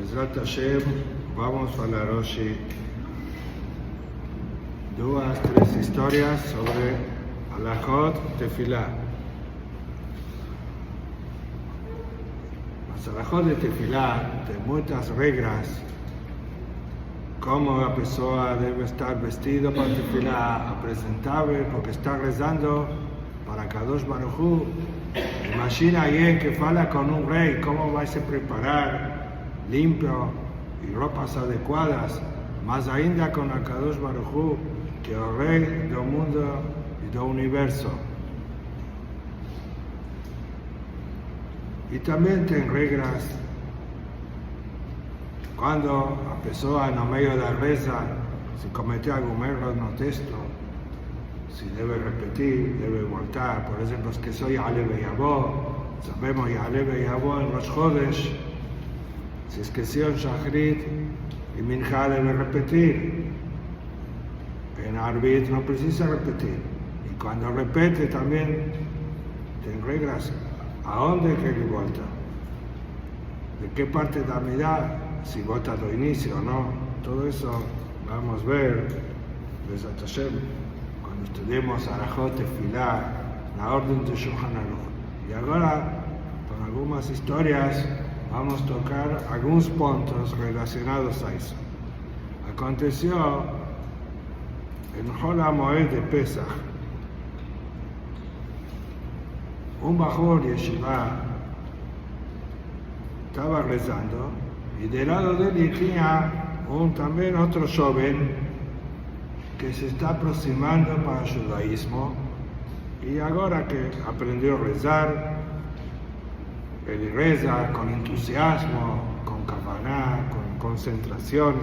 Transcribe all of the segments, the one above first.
Bezrat Hashem, vamos a falar hoje três histórias sobre Halachot Tefilá. As Halachot de Tefilá tem muitas regras, como a pessoa deve estar vestido para Tefilá, apresentável, porque está rezando para Kadosh Baruch Hu. Imagina alguém que fala com um rei, como vai se preparar, limpio e roupas adequadas, mas ainda com a Kadosh Baruch Hu, que é o rei do mundo e do universo. E também tem regras, quando a pessoa no meio da reza se cometeu algum erro no texto, se deve repetir, deve voltar. Por exemplo, esqueceu Ya'ale Veyavo, sabemos Ya'ale Veyavo em Rosh Chodesh, se esqueceu em Shachrit e Mincha deve repetir. Em Arvit não precisa repetir. E quando repete também tem regras. Aonde que ele volta? De que parte da Midá? Se volta do início ou não? Todo isso vamos ver, Bezrat Hashem, quando estudemos Halachot Tefilá, na ordem de Shulchan Aruch. E agora, com algumas histórias, vamos tocar alguns pontos relacionados a isso. Aconteceu em Hol HaMoed de Pesach. Um Bachor Yeshiva estava rezando e do lado dele tinha também outro jovem que se está aproximando para o judaísmo e agora que aprendeu a rezar, ele reza com entusiasmo, com kavaná, com concentração.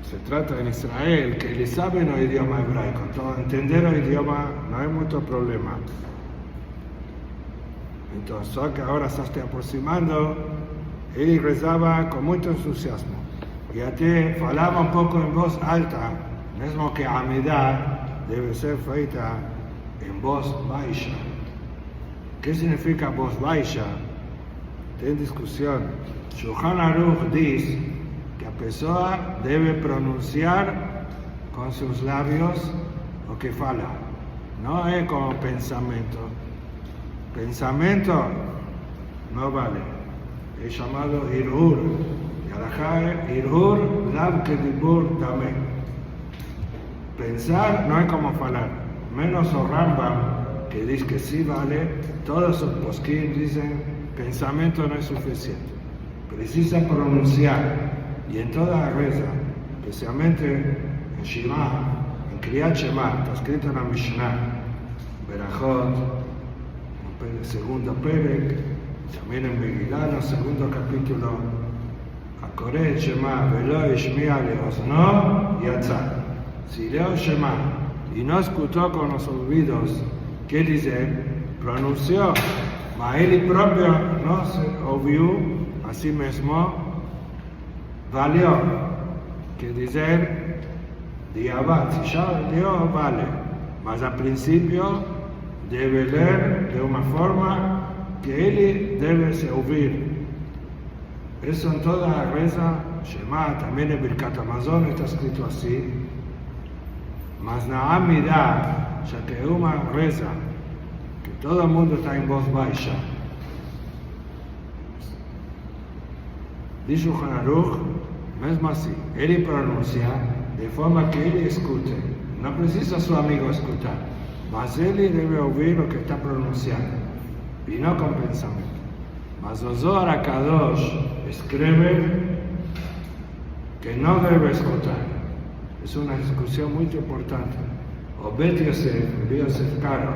Se trata em Israel, que eles sabem o idioma hebraico, então entender o idioma não é muito problema. Então, só que agora está se aproximando, ele rezava com muito entusiasmo. E até falava um pouco em voz alta, mesmo que a Amidá deve ser feita em voz baixa. O que significa voz baixa? Tem discussão. Shulchan Aruch diz que a pessoa deve pronunciar com seus lábios o que fala. Não é com pensamento. Pensamento não vale. É chamado Hirur. E Halachá é Hirur, Lav Kedibur também. Pensar não é como falar. Menos o Rambam, que diz que sim vale, todos os posquim dizem pensamento não é suficiente. Precisa pronunciar. E em toda a reza, especialmente em Shema, em Kriyat Shema, está escrito na Mishnah, Berachot, no segundo Perek, também em Megillah, no segundo capítulo, Akoret Shema, Velo Ishmi'a Leozno, Yatzah. Se leu Shema e não escutou com os ouvidos, quer dizer, pronunciou, mas ele próprio não se ouviu a si mesmo, valeu, quer dizer, diabat, se já leu, vale, mas a princípio deve ler de uma forma que ele deve se ouvir. Isso em toda a reza, Shema, também em Birkat Hamazon está escrito assim, mas na Amidá, já que é uma reza que todo mundo está em voz baixa, diz o Shulchan Aruch, mesmo assim, ele pronuncia de forma que ele escute. Não precisa seu amigo escutar, mas ele deve ouvir o que está pronunciando, e não com pensamento. Mas o Zohar HaKadosh escreve que não deve escutar. É uma discussão muito importante. O Bet Yosef Karo,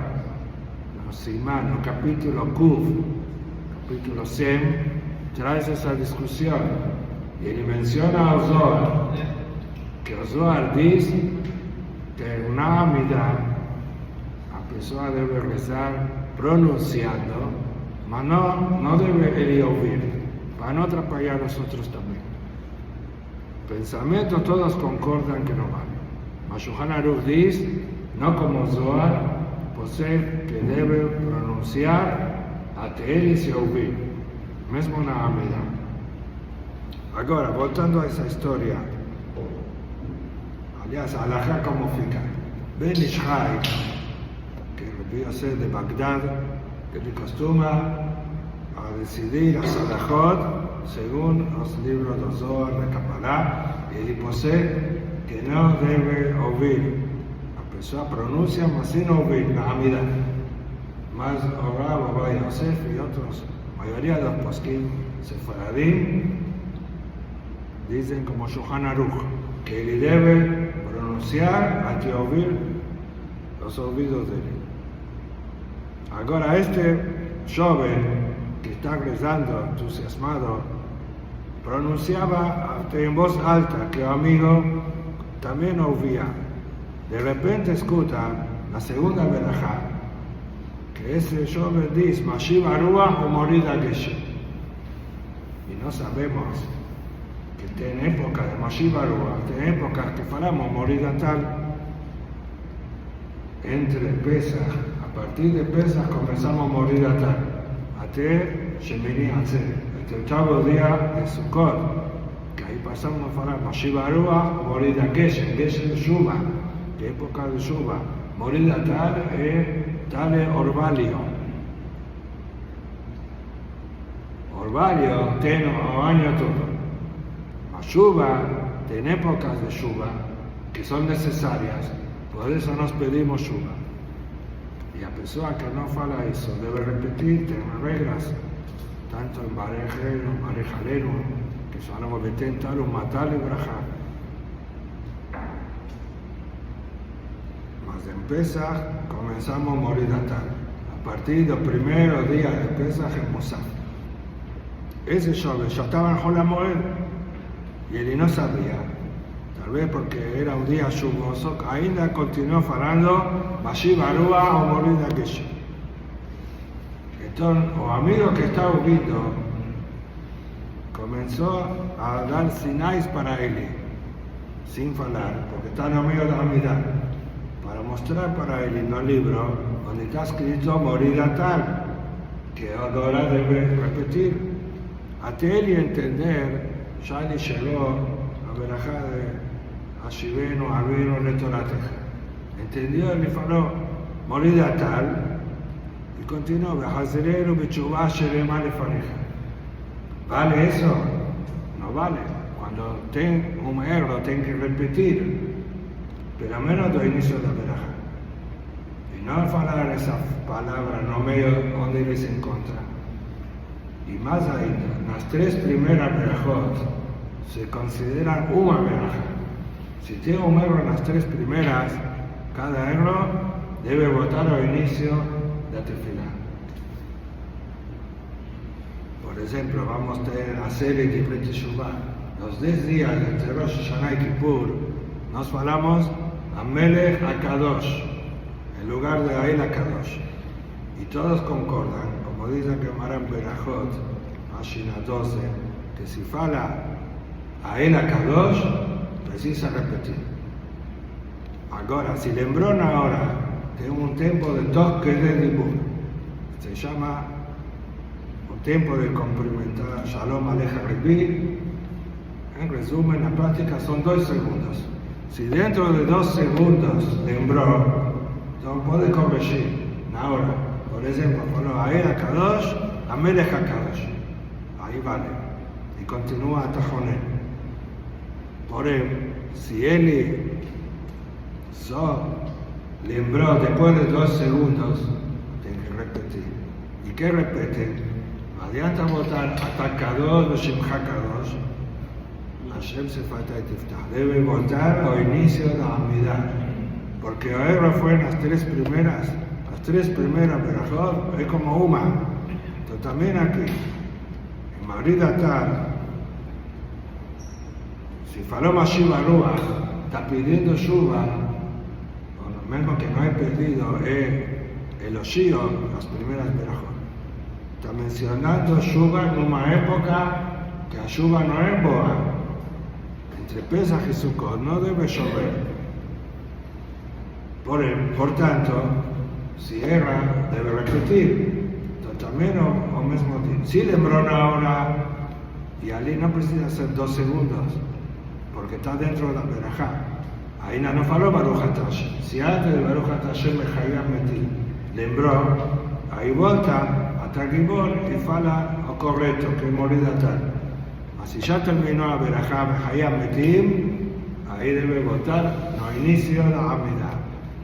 no Siman, no capítulo Kuf, capítulo 100, traz essa discussão. E ele menciona o Zohar, que o Zohar diz que na Amidá a pessoa deve rezar pronunciando, mas não deve ele ouvir, para não atrapalhar os outros também. Pensamento todos concordam que não vale, mas Shulchan Aruch diz, não como o Zohar, você que deve pronunciar até ele se ouvir, mesmo na Amidá. Ahora, voltando a esa historia, aliás, alajá como fica. Ben Ishai, que debió ser de Bagdad, que le costuma a decidir a Salahot según los libros de Zohar de Kabbalah, y él posee que no debe oír. La persona pronuncia, mas sin oír la Amida. Más Rav Ovadia Yosef y otros, mayoría de los poskim sefaradim, dicen como Shulchan Aruch, que él debe pronunciar antes de oír los oídos de él. Ahora este joven que está rezando entusiasmado pronunciaba en voz alta que el amigo también oía. De repente escucha la segunda verajá, que ese joven dice Mashiv Arua o Morida Geshem. Y no sabemos que en época de Mashiv Arua, en época que falamos Morida tal, entre Pesach, a partir de Pesach comenzamos a morir a tal, hasta Shemini Atzer, hasta el octavo día de Sukkot, que ahí pasamos a falar Mashiv Arua o Morida Geshem, Geshem Shuba, que época de Shuba, Morida tal es Orvalio. Orvalio tiene un año todo. Shuba, en épocas de Shuba, que son necesarias, por eso nos pedimos Shuba. Y a persona que no fala eso, debe repetir, tiene reglas, tanto en Barejaleno, que son 70 un matal y brajar. Mas en Pesach comenzamos a morir a tal. A partir del primer día de Pesach en Musaf. Ese joven ya estaba en Jolamoed y él no sabía, tal vez porque era un día lluvioso, ainda continuó falando Mashiv Arua o Morida Geshem. Entonces, el amigo que estaba viendo comenzó a dar sinais para él, sin falar, porque está en medio de la mitad, para mostrar para él en el libro donde está escrito Morida tal, que ahora debe repetir. Hasta él y entender, ya le llegó a verajá de Ashivenu, Avinu, Netorateja. Entendió y le faló Morida tal, y continuó, Behazerenu, Bechubá, Sherema, Lefaneja. ¿Vale eso? No vale. Cuando tengo un error, tengo que repetir, pero menos del inicio de la verajá. Y no falar esa palabra, no medio donde les encuentra. Y más ainda, las tres primeras verajot se consideran una verajá. Si tiene un error en las tres primeras, cada error debe votar al inicio de la tefilá. Por ejemplo, vamos a hacer el Divrei Teshuvah. Los 10 días entre Rosh Hashanah y Kippur nos falamos a Melech HaKadosh, en lugar de Ael HaKadosh. Y todos concordan, como dice que Maran Berajot, Ashina 12, que si fala Ael HaKadosh, precisa repetir. Ahora, si lembrona ahora, tiene un tiempo de toque de dibur, se llama un tiempo de cumplimentar Shalom Aleja Rebi. En resumen, la práctica son 2 segundos. Si dentro de 2 segundos lembró, no puede corregir. Ahora, por ejemplo, ponlo Ael HaKadosh, Amelech HaKadosh. Ahí vale. Y continúa hasta Joné. Por ejemplo, si él lembró después de 2 segundos, tiene que repetir. ¿Y qué repite? Adianta votar hasta Kadosh, Shimcha Kadosh, Hashem Sefata y Tiftah. Debe votar al inicio de la Amidah. Porque el error fue en las 3 primeras. Las 3 primeras verajot es como una. Pero también aquí, en Morida tal, si faló Mashiv Arua, está pidiendo Shuba, o lo mismo que no he pedido es el Oshio, las primeras verajot. Está mencionando Shuba en una época que a Shuba no es boa. Entre Pesach y Sukkot no debe llover. Por tanto, si erra, debe repetir. También o mismo tiempo. Si lembró ahora, y allí no precisa ser 2 segundos, porque está dentro de la verajá. Ahí no faló Baruch Atah Hashem. Si antes de Baruch Atah Hashem Hayam Metim lembró, ahí volta hasta Gibor y fala o correcto, que es morida tal. Si ya terminó la verajá Hayam Metim, ahí debe voltar, no inicio la Amidah.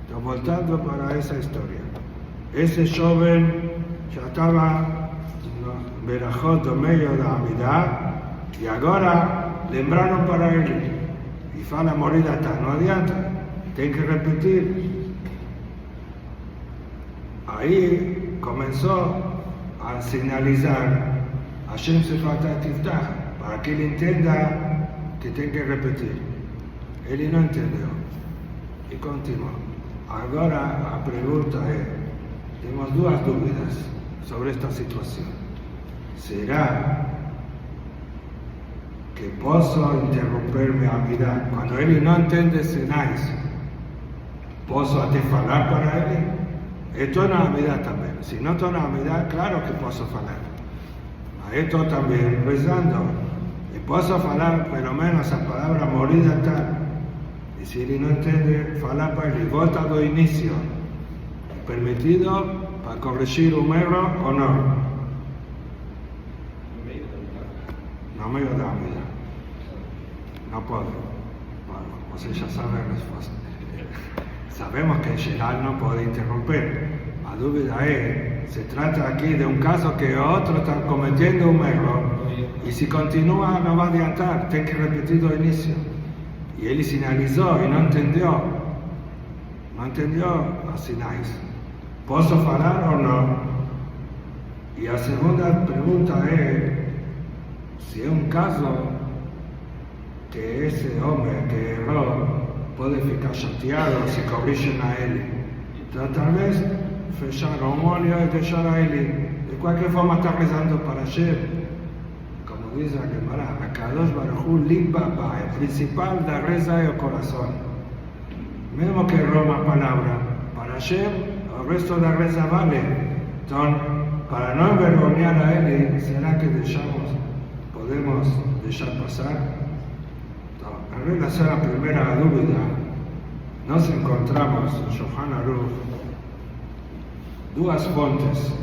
Estoy voltando para esa historia. Ese joven ya estaba verajot do medio da Amidah y ahora lembraron para él. Y fala morida tal, no adianta, tiene que repetir. Ahí comenzó a señalizar Hashem Sefata Tiftach, para que él entienda que tiene que repetir. Él no entendió y continuó. Ahora la pregunta es, tenemos 2 dudas sobre esta situación. ¿Será que puedo interromper mi Amidah? Cuando él no entiende Senais, ¿puedo hasta hablar para él? Esto es una Amidah también. Si no estoy en Amidah, claro que puedo hablar. Esto también rezando. Y puedo hablar, pero menos la palabra morida tal. Y si él no entiende, hablar para él. Volta do inicio. ¿Permitido para corregir un error o no? No me da Amidah. No puedo. Bueno, usted ya sabe la respuesta. Sabemos que en general no puede interromper. La duda es, se trata aquí de un caso que otro está cometiendo un error y si continúa no va a adiantar, tiene que repetir el inicio. Y él señalizó y no entendió así nice. ¿Puedo hablar o no? Y la segunda pregunta es, si es un caso que ese hombre que erró puede ficar chateado si corrigen a él. Tal vez fechar un olio y dejar a él. De cualquier forma está rezando para Hashem. Como dice la Gemara, Akadosh Baruj Hu limpa el principal de reza es el corazón. Mismo que Roma palabra, para Hashem el resto de la reza vale. Entonces, para no envergonzar a él, ¿será que podemos dejar pasar? En relación a la primera duda, nos encontramos en Shulchan Aruch 2 fuentes.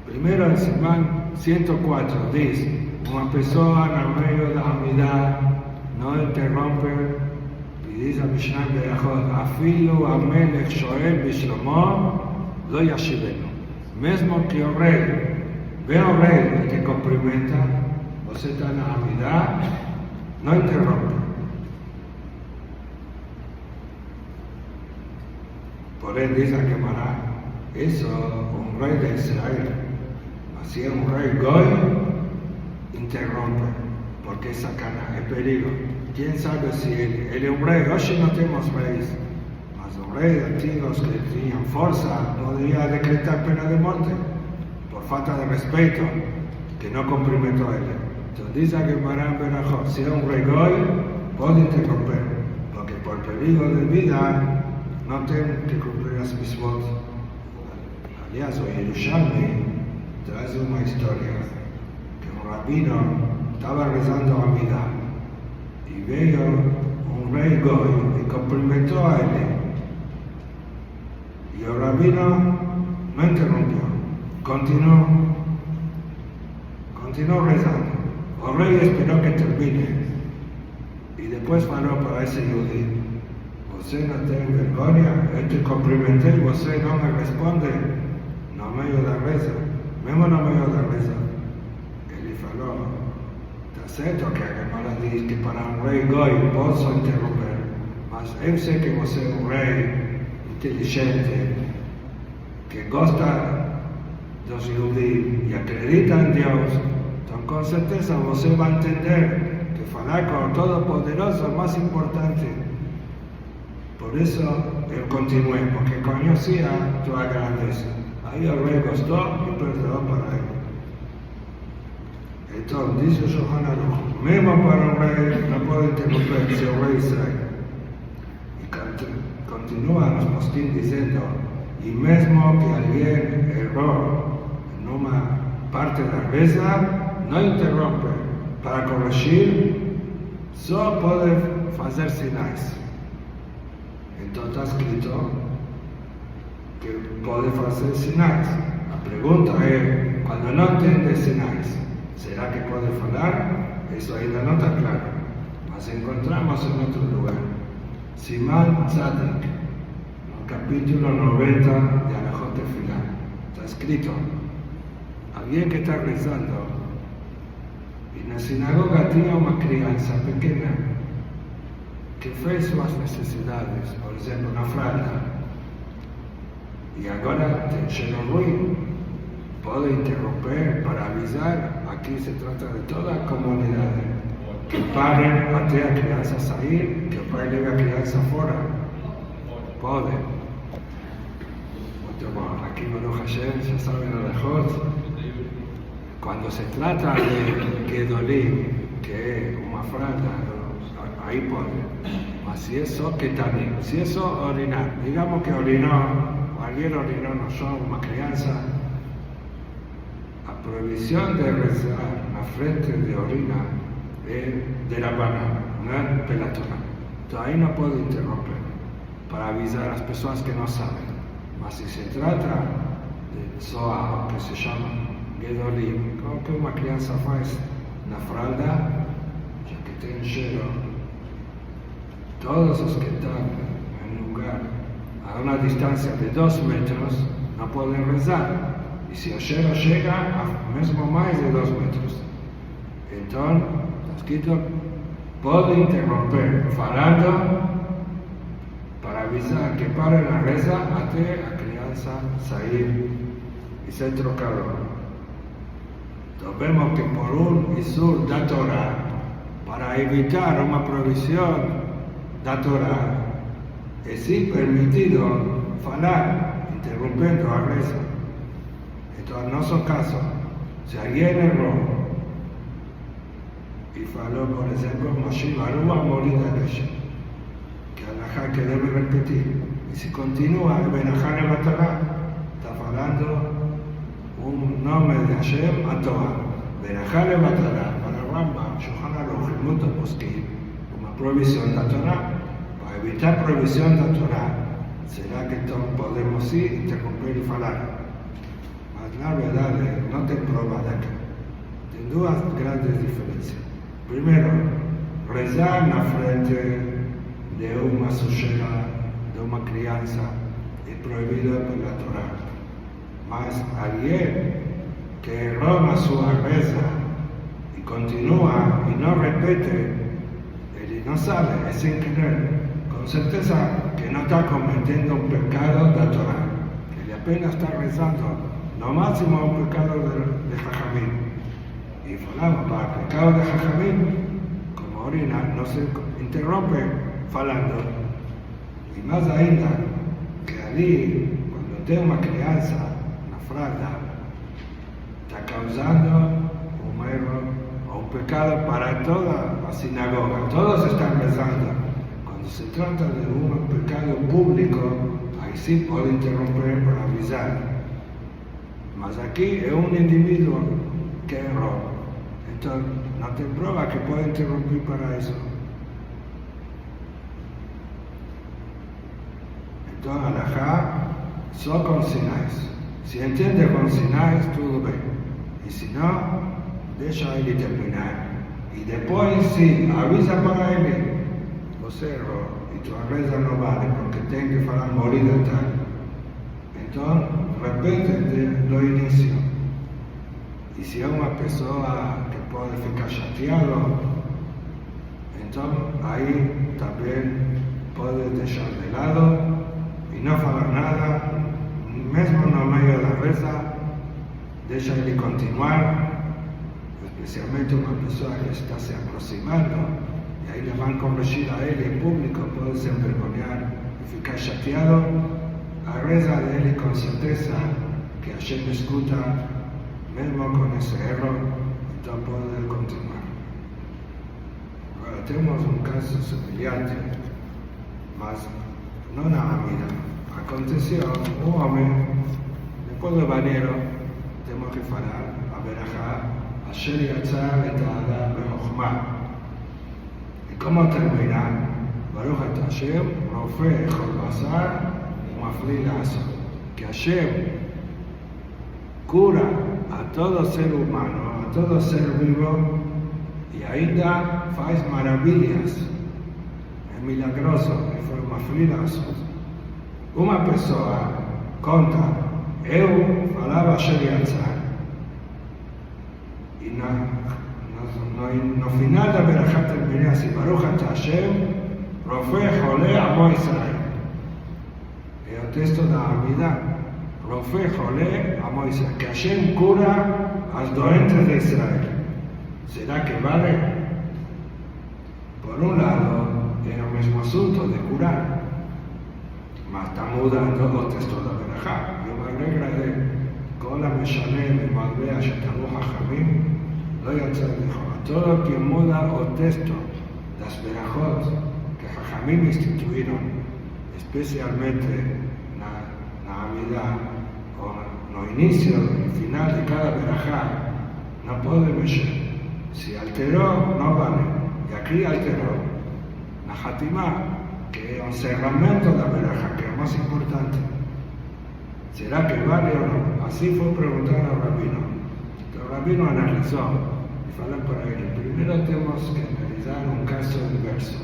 Primero en Simán 104 dice, una persona en medio de la Amidah no interrumpe, y dice a Mishnah Berachot, afilu amelech shoel bishlomo lo yashivenu. Mismo que el rey, ve el rey que cumplimenta, o sea, está en la Amidah, no interrumpe. Por él dice que para eso un rey de Israel, así es un rey goy, interrumpe, porque es sacana, es peligro. ¿Quién sabe si él es un rey? Hoy no tenemos reyes, mas un rey antiguos que tenían fuerza podría decretar pena de muerte por falta de respeto, que no cumplimentó a él. Entonces dice que para Berajot, si es un rey goy, puede interromper, porque por peligro de vida no tiene que cumplir las mismas. Aliás, hoy Yerushalmi trae una historia que un rabino estaba rezando a Amidah y vio un rey goy y cumplimentó a él. Y el rabino no interrumpió, continuó rezando. El rey esperó que termine y después faló para ese judío. Você no tiene vergüenza, yo te cumplimenté y usted no me responde, no me dio la reza, mismo no me dio la reza. Él faló, está cierto que la Gemara dice que para un rey goy puedo interromper, mas yo sé que usted es un rey inteligente, que gosta de los judíos y acredita en Dios, entonces con certeza usted va a entender que hablar con el Todopoderoso es más importante. Por eso él continuó, porque conocía tu grandeza. Ahí el rey gustó y perdonó para él. Entonces dice Shulchan Aruch, mismo para un rey no puede interrumpir si el rey Israel. Y continúa los postín diciendo, y mismo que alguien erró en una parte de la reza, não interrompe. Para corrigir, só pode fazer sinais. Então está escrito que pode fazer sinais. A pergunta é, quando não entende sinais, será que pode falar? Isso ainda não está claro. Mas encontramos em outro lugar. Siman Tzadik, no capítulo 90 de Alajot Tefilá. Está escrito, alguém que está rezando, e na sinagoga tinha uma criança pequena que fez suas necessidades, por exemplo, na fralda, e agora tem cheiro ruim. Pode interromper para avisar, aqui se trata de toda a comunidade, que parem até a criança sair, que o pai leve a criança fora. Pode. Muito bom, aqui no Hashem já sabem a Alajot. Quando se trata de Gedolim, que é uma fralda, aí pode. Mas se é só Ketanim, se é só orinar, digamos que orinou, alguém orinou no chão, uma criança, a proibição de rezar na frente de orina é de Rabanan, não é pela Torá. Então aí não pode interromper, para avisar as pessoas que não sabem. Mas se se trata de só o que se chama Gedolim, como que uma criança faz na fralda, já que tem cheiro, todos os que estão em um lugar a uma distância de 2 metros não podem rezar. E se o cheiro chega a mesmo mais de 2 metros, então, está escrito, pode interromper falando para avisar que pare a reza até a criança sair e ser trocada. Então vemos que por um isur da Torá, para evitar uma proibição da Torá, é sim permitido falar, interrompendo a reza. Então, no nosso caso, se alguém errou e falou, por exemplo, Moshe Baruch Morida Geshem, que Alajá que deve repetir, e se continua, Benajá Nebatará, está falando um nome de Hashem a Torá. Benajá Nebatará, para Rambam, Shulchan Aruch, Muto Poskim, uma proibição da Torá. Para evitar proibição da Torá, será que então podemos ir, interromper e falar? Na verdade, não tem prova daqui. Tem 2 grandes diferenças. Primeiro, rezar na frente de uma sujeira, de uma criança, é proibido pela Torá. Mas alguém que errou na sua reza e continua e não repete, ele não sabe, é sem querer. Com certeza que não está cometendo um pecado da Torá. Ele apenas está rezando. No máximo un pecado de Jajamín. Y falamos, para el pecado de Jajamín, como orina, no se interrompe falando. Y más ainda, que allí, cuando tem una crianza, una fralda, está causando un error o un pecado para toda la sinagoga. Todos están rezando. Cuando se trata de un pecado público, ahí sí puede interromper para avisar. Mas aqui é um indivíduo que errou. Então, não tem prova que pode interromper para isso. Então, Alajá, só com sinais. Se entende com sinais, tudo bem. E se não, deixa ele terminar. E depois, sim, avisa para ele. Você errou e tua reza não vale, porque tem que falar morida tal. Então, repete do início. E se é uma pessoa que pode ficar chateado, então aí também pode deixar de lado e não falar nada, mesmo no meio da reza, deixa ele continuar, especialmente uma pessoa que está se aproximando, e aí le vão corrigir a ele em público, pode se envergonhar e ficar chateado. A reza dele com certeza que Hashem escuta, mesmo com esse erro, então pode continuar. Agora temos um caso semelhante, mas não na Amida. Aconteceu um homem, depois do banheiro, temos que falar a verajá Asher Yatzar et Adam Bechokhmah. ¿Y cómo termina? Baruch et Hashem, Rofeh Echol Basar, Umafli La'asot. Que Hashem cura a todo ser humano, a todo ser vivo, y ainda faz maravillas. É milagroso, e foi Umafli La'asot. Uma pessoa conta, eu falava Asher Yatzar, e no final da Berachá terminei assim, Baruch et Hashem, Rofeh Choleh Amo Israel. É o texto da Amidah. Rofeh Choleh Amo Israel. Que Hashem cura as doentes de Israel. ¿Será que vale? Por un lado, é o mesmo assunto de curar. Mas está mudando o texto da Berachá. Eu me alegra de כל המשנה ממטבע שתלו חכמים לא יצא לכאורה. Todo quien muda o texto das berajot que Jajamim instituyeron, especialmente na Amidah, o no inicio y final de cada berajá, no puede mexer. Si alteró, no vale. Y aquí alteró la Hatimá, que es un cerramento de la berajá, que es más importante. ¿Será que vale o no? Así fue preguntar al rabino. El rabino analizó y faló para él. Primero tenemos que analizar un caso inverso.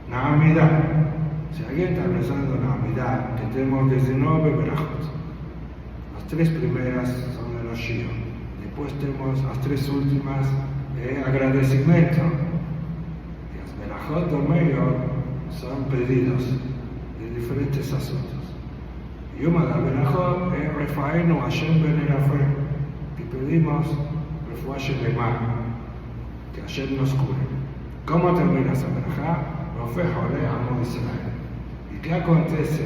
La Amidah. Si alguien está rezando la Amidah, que tenemos 19 berajot. Las 3 primeras son de los Shio. Después tenemos las 3 últimas de agradecimiento. Y las berajot del medio son pedidos de diferentes asuntos. Y una de las berajot es Refaenu Hashem Ben Erafe, que pedimos Refuah Shelema, que Hashem nos cure. ¿Cómo termina esa berajá? Rofeh Choleh Amo Israel. ¿Y qué acontece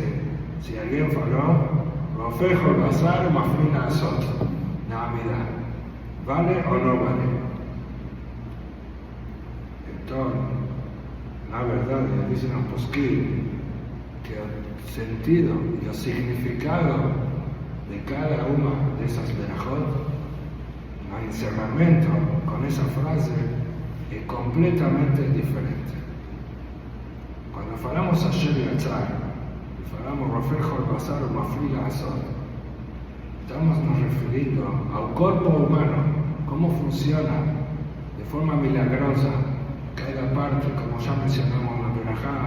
si alguien faló? Rofeh Echol Basar Umafli La'asot, la Amidah. ¿Vale o no vale? Entonces, la verdad, dicen los poskim, que el sentido y el significado de cada una de esas berajot, el encerramiento con esa frase es completamente diferente. Cuando falamos Asher Yatzar y falamos Rofeh Echol Basar Umafli La'asot, estamos nos refiriendo al cuerpo humano, cómo funciona de forma milagrosa cada parte, como ya mencionamos en la berajá,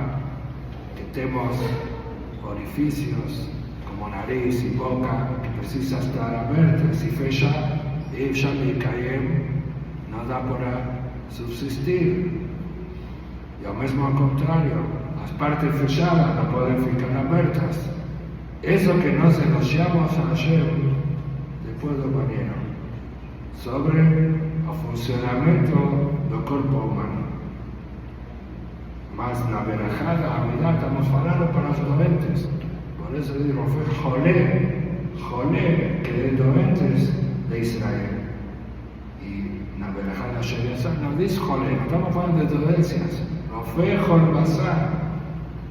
que tenemos orificios como nariz y boca que precisa estar abiertas y fecha, y ya no da para subsistir. Y al mismo al contrario, las partes fechadas no pueden ficar abiertas. Eso que nos elogiamos a Hashem después lo vinieron sobre el funcionamiento del cuerpo humano. Mas na berajá da Amidah estamos falando para los doentes. Por eso digo, fue Choleh, que es doentes de Israel. Y na berajá da Asher Yatzar no dice Choleh, no estamos hablando de dolencias. Rofeh Echol Basar,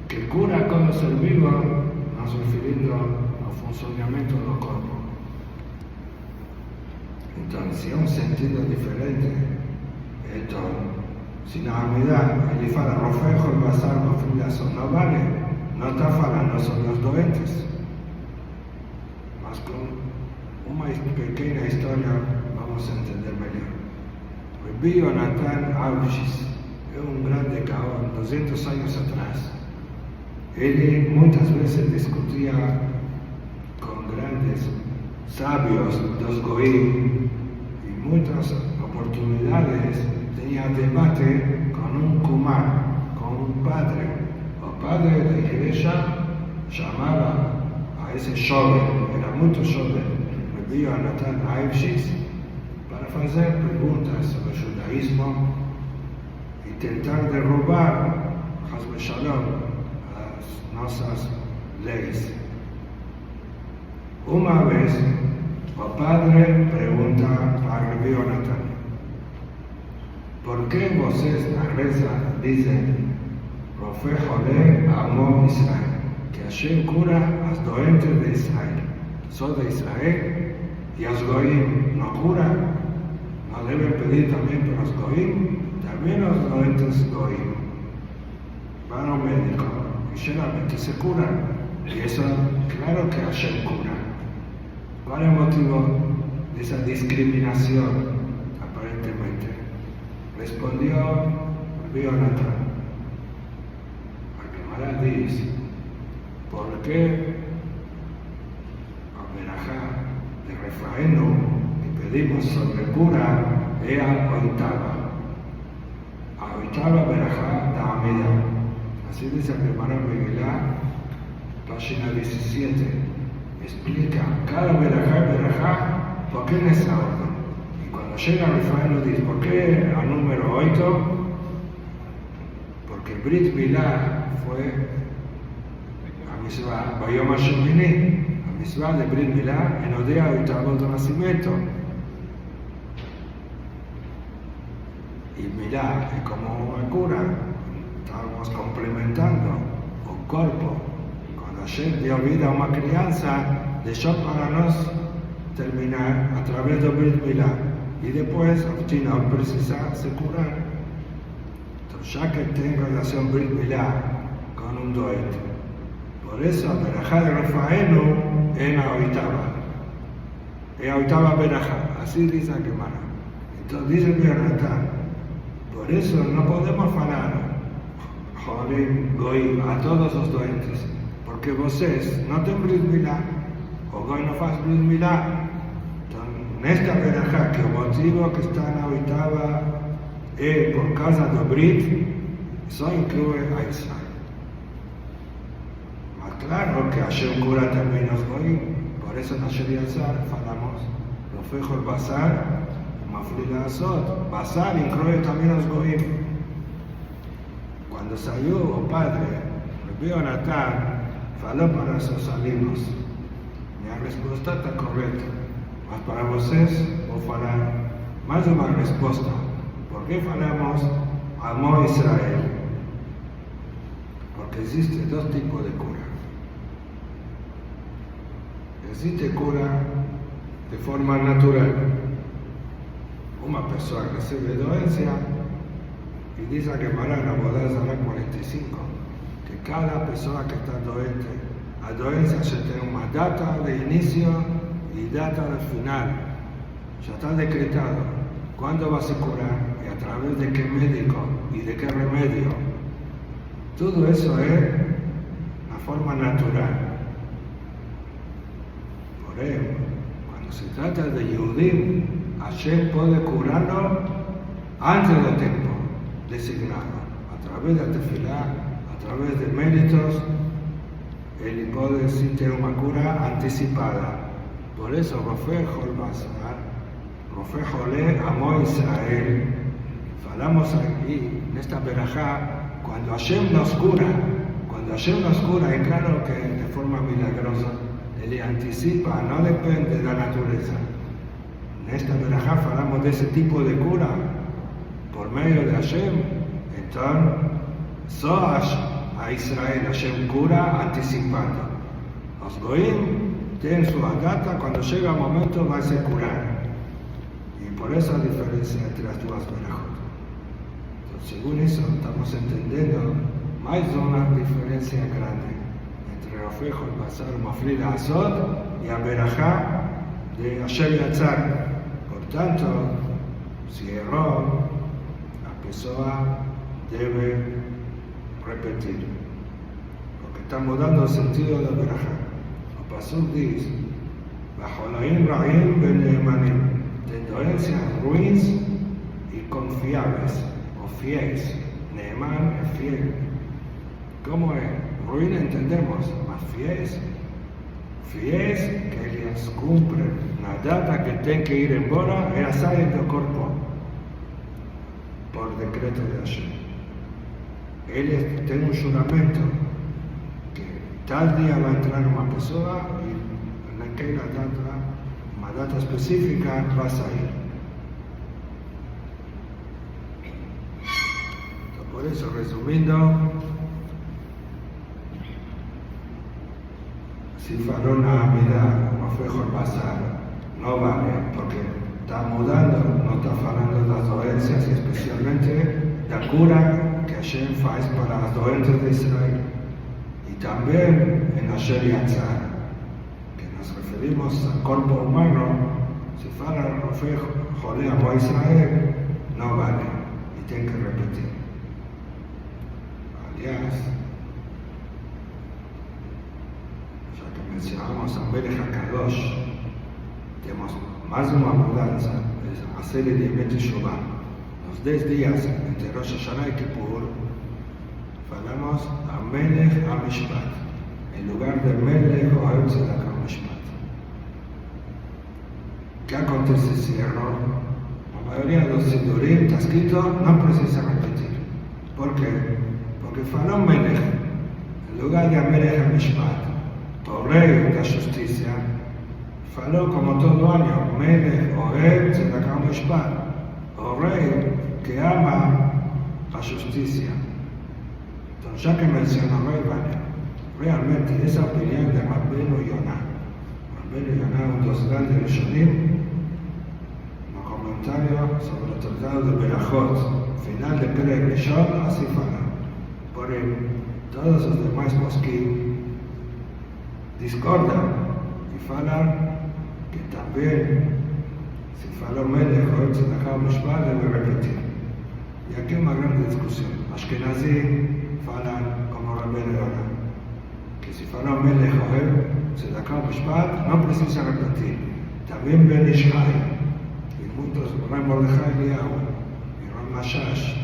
que cura a todo ser vivo, nos refiriendo al funcionamiento del cuerpo. Entonces, si hay un sentido diferente, entonces, si la Amidah, él fala Rofeh Echol Basar Umafli La'asot, no vale, no está falando sobre los doentes. Más con una pequeña historia vamos a entender mejor. Rabbi Yonatan Arushis es un grande gaón, 200 años atrás. Él muchas veces discutía con grandes sabios, los goim, y muchas oportunidades tenía debate con un kumar, con un padre. El padre de la iglesia llamaba a ese joven, era muy joven, Rabbi Yonatan Arushis, para hacer preguntas sobre el judaísmo y tratar de robar, Chas v'Shalom, nuestras leyes. Una vez, el padre pregunta a Rabbi Yonatan, ¿por qué vocês na reza dicen Rofeh Choleh Amo Israel? Que Hashem cura as doentes de Israel. Só de Israel? E as goim no cura? no deben pedir también por los goim, también los doentes goim. Van a un médico y generalmente se curan. Y eso, claro que Hashem cura. ¿Cuál es el motivo de esa discriminación, aparentemente? Respondió Rabbi Yonatan. La Gemara dice, ¿por qué a verajá de Refaenu que pedimos sobre cura es a oitava verajá da Amida? Así dice la Gemara Megilá, página 17. Explica cada verajá, ¿por qué en esa orden? Y cuando llega Refaenu dice, ¿por qué al número 8? Porque Brit Milá fue a Mitzvah, Bayom HaShemini, a Mitzvah de Brit Milá en el día octavo del nacimiento. Y Milá es como una cura, estamos complementando el cuerpo. Cuando Hashem dio vida a una crianza, dejó para nos terminar a través de Brit Milá. Y después, al final, precisarse curar. Ya que tengo relación Brit Milá con un doente. Por eso, la verajá de Refaenu es la octava verajá. Así dice la Gemara. Entonces dice Yonatan, por eso no podemos hablar, Jolim, Goim, a todos los doentes, porque vosotros no tienen Brit Milá, o Goim no faz Brit Milá. Entonces, en esta verajá, que el motivo que está en la octava es por causa de Brit, eso incluye a Israel. Más claro que Hashem cura también los goim, por eso en Asher Yazar falamos, lo fejo el Basar, Maflila Azot. Basar incluye también los goim. Cuando salió el padre, Rabbi Yonatan, faló para sus alumnos. Mi respuesta está correcta, mas para vosotros, vos falar más de una respuesta. ¿Por qué falamos Amo Israel? Porque existen dos tipos de cura. Existe cura de forma natural. Una persona recibe dolencia y dice que para la boda de la 45, que cada persona que está doente, a dolencia se tiene una data de inicio y data de final. Ya está decretado. ¿Cuándo vas a curar? ¿Y a través de qué médico? ¿Y de qué remedio? Todo eso es la forma natural. Por ejemplo, cuando se trata de Yehudim, Hashem puede curarlo antes del tiempo designado, a través de tefilá, a través de méritos. Él puede decirte una cura anticipada. Por eso, Rofé Jolbazar, Rofé Jolé, Amo Israel. Falamos aquí, en esta verajá, cuando Hashem nos cura, es claro que de forma milagrosa, Él anticipa, no depende de la naturaleza. En esta verajá falamos de ese tipo de cura, por medio de Hashem. Entonces, a Israel, Hashem cura anticipando. Los goim tienen su data, cuando llega el momento va a ser curar. Y por eso la diferencia entre las dos verajot. Según eso, estamos entendiendo más una diferencia grande entre Rofé Jolbazar, Maflila Azot y la verajá de Asher Yazar. Por tanto, si erró, la persona debe repetir, porque estamos dando sentido a la verajá. El pasuk dice, Bajolaim Ra'im Ben-Neemanim, tendencias ruins y confiables. Fieles, Neemán es fiel. ¿Cómo es? Ruin entendemos, más fieles. Fieles que ellas cumplen la data que tienen que ir embora, ellas salen del cuerpo por decreto de Hashem. Ellos tienen un juramento que tal día va a entrar una persona y en aquella data, una data específica, va a salir. Por eso, resumiendo, si faró una amidad como fue Jolbazar, no vale, porque está está mudando, no está hablando de las dolencias y especialmente la cura que Hashem hace para las dolencias de Israel. Y también en Asher Yatzar, que nos referimos al cuerpo humano, si fuera el Rofé Jolé a Israel, no vale y tiene que repetir. Aliás, ya que mencionamos a Melech HaKadosh, tenemos más de una mudanza, es hacer el Yemet Shuvah. Los 10 días entre Rosh Hashanah y Kippur, hablamos a Melech HaMishpat, en lugar de Melech Ohev Tzedakah HaMishpat. ¿Qué acontece si error? La mayoría de los Sidurim está escrito, no precisa repetir. ¿Por qué? Porque faló Melech, en lugar de Melech HaMishpat, o Rey de la Justicia, faló como todo año, Melech Ohev Tzedakah HaMishpat, o Rey que ama la justicia. Entonces, ya que mencionó Rey, vale, realmente esa opinión de Rabbeinu Yonah. Rabbeinu Yonah, un dos grandes Rishonim, un comentario sobre el tratado de Berajot, final de Perek Rishon, así fala. Por él, todos los demás poskim discordan y falan que también, si faló Melech o Tzedakah HaMishpat, debe repetir. Y aquí hay una gran discusión. Ashkenazí falan como Rabbeinu Yonah, que si faló Melech o Tzedakah HaMishpat, no precisa repetir. También Ben Ishai, y muchos, Ram Mordechai Eliyahu, y Ram Mashash,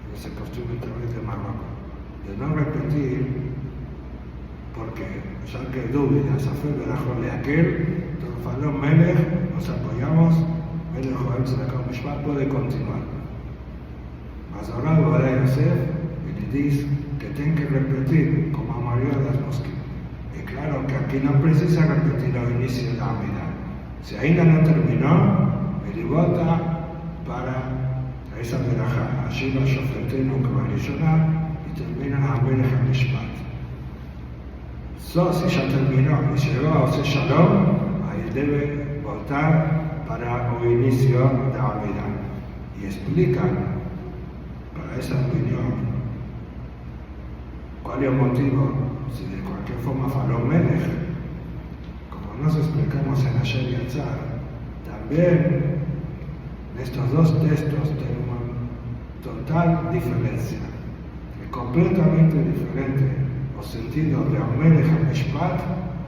que se construyen también de Marruecos, de no repetir, porque ya que hay dudas, a fe de aquel, entonces faló Melech, nos apoyamos, Melech o Tzedakah HaMishpat puede continuar. Mas ahora lo hará Yosef y le dice que tiene que repetir como a María de las Mosquitas. Y claro que aquí no precisa repetir al inicio de la Amida. Si ainda no terminó, me vota para esa verajá, allí va Shofetenu que va a Rishoná y termina a Melech HaMishpat. Si ya terminó y llegó a Ose Shalom, ahí debe votar para el inicio de la Amida. Y explican para esa opinión cuál es el motivo, si de cualquier forma faló Melech, como nos explicamos en Asher Yatzar, también en estos dos textos tienen una total diferencia, es completamente diferente el sentido de Melech HaMishpat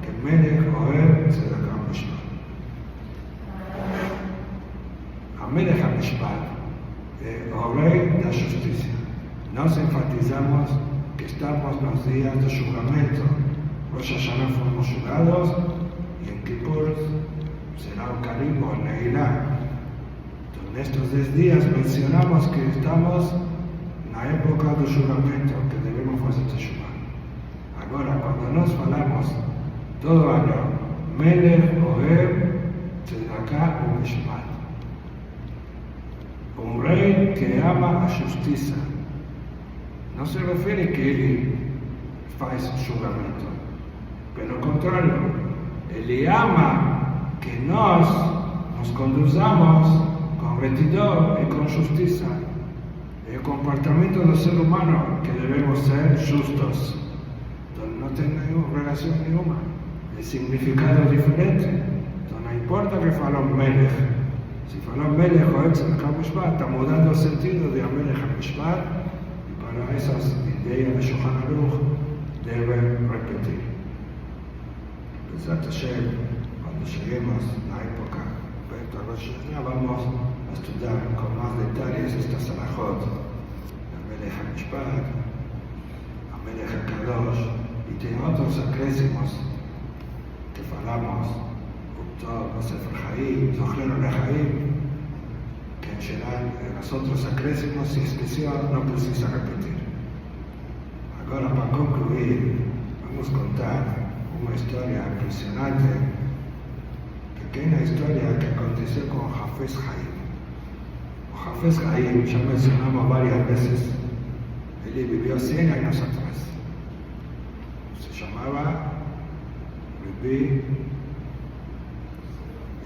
que Melech Ohev Tzedakah HaMishpat. Melech HaMishpat o Rey de la Justicia. Nos enfatizamos que estamos en los días de juramento. Rosh Hashanah fuimos jurados y en Kippur será un carimbo, en Neilá. En estos 10 días mencionamos que estamos en la época de juramento que debemos hacer Teshuvah. Ahora, cuando nos falamos todo año, Melech Ohev Tzedakah HaMishpat, un rey que ama a justicia, no se refiere que él hace juramento, pero al contrario, él ama que nos conduzcamos con rectitud y con justicia, el comportamiento del ser humano que debemos ser justos, donde no tenga relación ninguna, el significado es diferente, entonces no importa que fale Melech. Si faló Melech o Tzedakah HaMishpat, estamos dando el sentido de Melech HaMishpat y para esas ideas de Shulchan Aruch deben repetir. Besat Hashem, cuando lleguemos a la época respecto a Rosh Hashanah, vamos a estudiar con más detalles estas alajot de Melech HaMishpat, Melech HaKadosh, y tiene otros acrésimos que falamos. Sefer Haim, Zohar Lehaim, que en general en los otros acrésimos y expresión no precisa repetir. Ahora, para concluir, vamos a contar una historia impresionante, pequeña historia que aconteció con Hafez Haim. Hafez Haim, ya mencionamos varias veces, él vivió 100 años atrás. Se llamaba Rabbi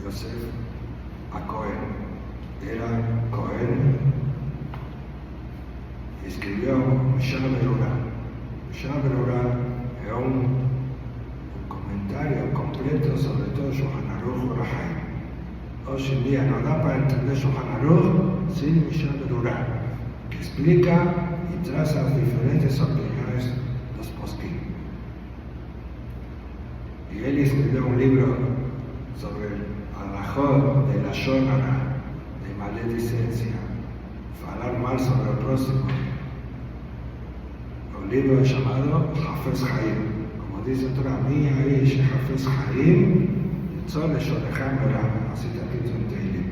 Yosef a Cohen. Era Cohen. Escribió Mishnah Berurah. Mishnah Berurah es un comentario completo sobre todo Shulchan Aruch Orach Chaim. Hoy en día no da para entender Shulchan Aruch sin Mishnah Berurah, que explica y traza las diferentes opiniones de los poskim. Y él escribió un libro sobre el halajot de la Lashon Hara, de maledicencia, hablar mal sobre el próximo. Un libro llamado Hafez Chaim. Como dice otra mía ahí, Hafez Chaim, Yitzor Lesholecham Olam, así está escrito en Teilim.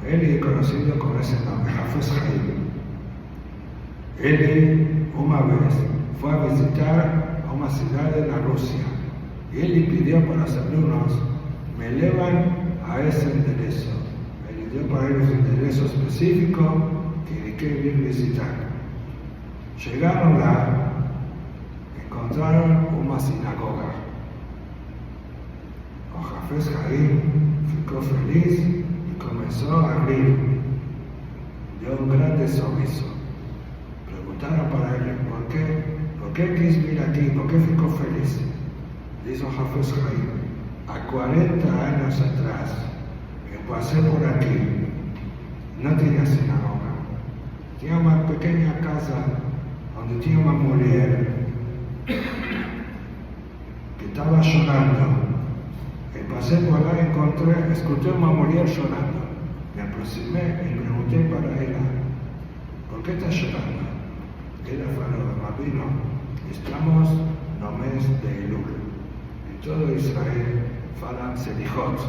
Él es conocido con ese nombre, Hafez Chaim. Él una vez fue a visitar a una ciudad de la Rusia y él le pidió para los alumnos, me llevan a ese enderezo. Me dio para ellos un enderezo específico que quería visitar. Llegaron lá, encontraron una sinagoga. O Hafez Chaim ficó feliz y comenzó a reír. Dio un grande sorriso. Preguntaron para él, ¿por qué quiso venir aquí? ¿Por qué ficó feliz? Dijo Hafez Chaim, a 40 años atrás, yo pasé por aquí, no tenía sinagoga. Tenía una pequeña casa donde tenía una mujer que estaba llorando. Y pasé por allá y escuché una mujer llorando. Me aproximé y pregunté para ella, ¿por qué está llorando? Ella faló, Rabino, estamos en el mes de Elul. En todo Israel falan Selichot.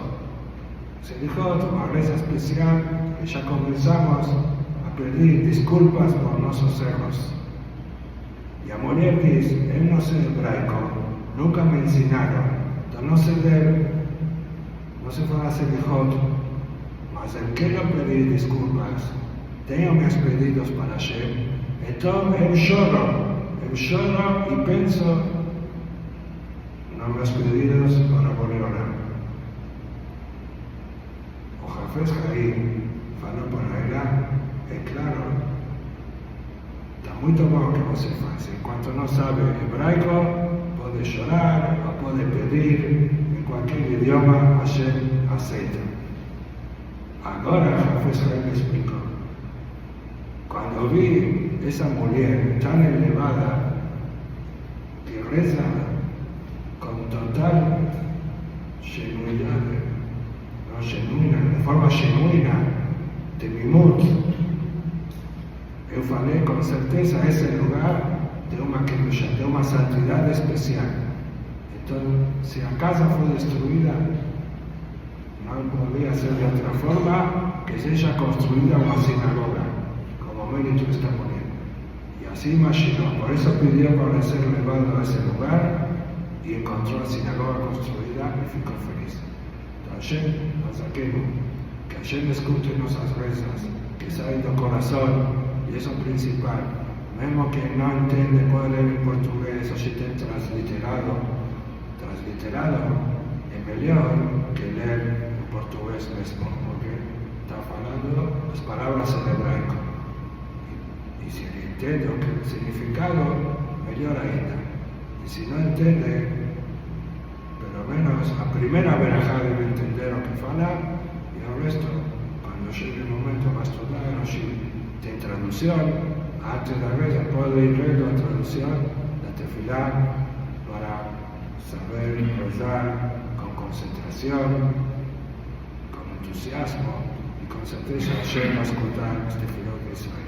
Selichot, una reza especial que ya comenzamos a pedir disculpas por nuestros errores. Y a mujer dice, él no sé hebraico, nunca me enseñaron, entonces no sé leer, no se fue a Selichot, mas él quiero pedir disculpas, tengo mis pedidos para Hashem, entonces yo lloro y pienso en los pedidos para poner orar. O Hafez Chaim faló para ella, es claro, está muy bueno que no se hace. En cuanto no sabe hebraico, puede llorar o puede pedir en cualquier idioma, Hashem acepta. Ahora Hafez Chaim explicó, cuando vi esa mujer tan elevada que reza con total de forma genuina, de mimut, yo falé con certeza ese lugar de una santidad especial. Entonces, si la casa fue destruida, no podía ser de otra forma que se haya construida una sinagoga, como mérito está poniendo. Y así imaginó, por eso pidió para ser elevado a ese lugar y encontró la sinagoga construida y ficó feliz. Hashem nos saquemos, que Hashem escuche nuestras rezas, que salga del corazón, y eso es principal. Mismo que no entiende, puede leer en portugués o si está transliterado, es mejor que leer en portugués mismo, porque está hablando las palabras en hebraico. Y si entiende el significado, mejor ainda. Y si no entiende, pero menos la primera verajá debe entender lo que fala y el resto, cuando llegue el momento va a estudiar en traducción, antes de la vez puede ir leyendo la traducción, la tefilá, para saber rezar con concentración, con entusiasmo y con certeza Hashem va a escuchar este filo de Israel.